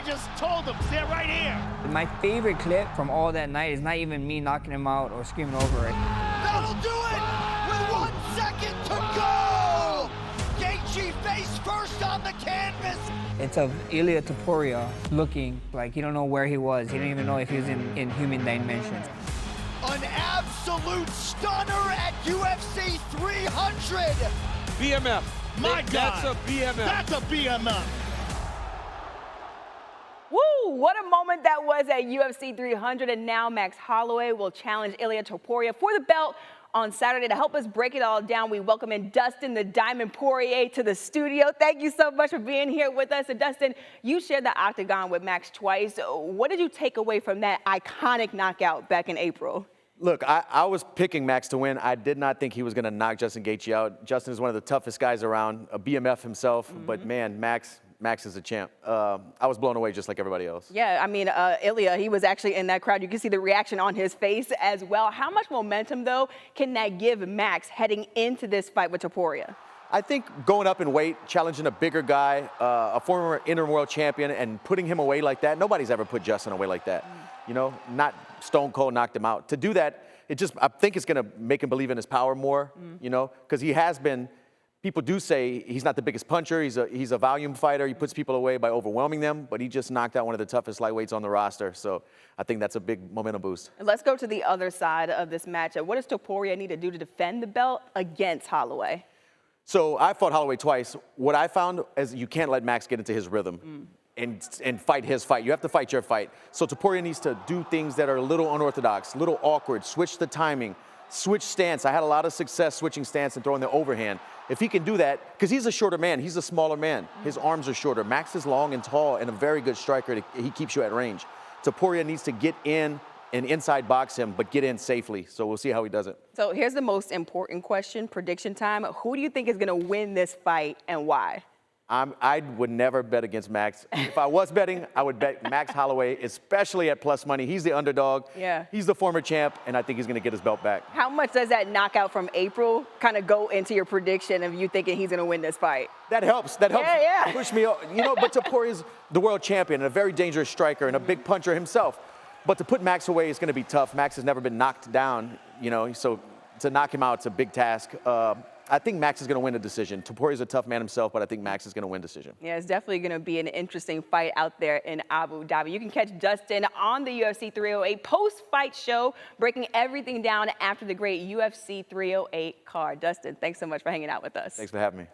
just told him, stand right here. My favorite clip from all that night is not even me knocking him out or screaming over it. That'll do it with 1 second to go. Gaethje face first on the canvas. It's of Ilia Topuria looking like he don't know where he was. He didn't even know if he was in human dimensions. An absolute stunner at UFC 300. BMF. My God. That's a BMF. That's a BMF. Woo! What a moment that was at UFC 300, and now Max Holloway will challenge Ilia Topuria for the belt on Saturday. To help us break it all down, we welcome in Dustin the Diamond Poirier to the studio. Thank you so much for being here with us. And Dustin, you shared the octagon with Max twice. What did you take away from that iconic knockout back in April? Look, I was picking Max to win. I did not think he was going to knock Justin Gaethje out. Justin is one of the toughest guys around, a BMF himself. But, man, Max is a champ. I was blown away just like everybody else. Yeah, I mean, Ilia, he was actually in that crowd. You can see the reaction on his face as well. How much momentum, though, can that give Max heading into this fight with Topuria? I think going up in weight, challenging a bigger guy, a former interworld champion, and putting him away like that, nobody's ever put Justin away like that. You know, not Stone Cold knocked him out. To do that, I think it's going to make him believe in his power more, you know, because he has been. People do say he's not the biggest puncher. He's a volume fighter. He puts people away by overwhelming them, but he just knocked out one of the toughest lightweights on the roster. So I think that's a big momentum boost. Let's go to the other side of this matchup. What does Topuria need to do to defend the belt against Holloway? So I fought Holloway twice. What I found is you can't let Max get into his rhythm and fight his fight. You have to fight your fight. So Topuria needs to do things that are a little unorthodox, a little awkward, switch the timing, switch stance. I had a lot of success switching stance and throwing the overhand. If he can do that, because he's a shorter man, he's a smaller man. His arms are shorter. Max is long and tall and a very good striker. He keeps you at range. Topuria needs to get in and inside box him, but get in safely. So we'll see how he does it. So here's the most important question, prediction time. Who do you think is going to win this fight and why? I would never bet against Max. If I was betting, I would bet Max Holloway, especially at plus money. He's the underdog. Yeah. He's the former champ, and I think he's going to get his belt back. How much does that knockout from April kind of go into your prediction of you thinking he's going to win this fight? That helps. That helps Yeah. push me. You know, but Topuria's the world champion and a very dangerous striker and a big puncher himself. But to put Max away is going to be tough. Max has never been knocked down, you know, so to knock him out, it's a big task. I think Max is going to win a decision. Topuria's a tough man himself, but I think Max is going to win decision. Yeah, it's definitely going to be an interesting fight out there in Abu Dhabi. You can catch Dustin on the UFC 308 post-fight show, breaking everything down after the great UFC 308 card. Dustin, thanks so much for hanging out with us. Thanks for having me.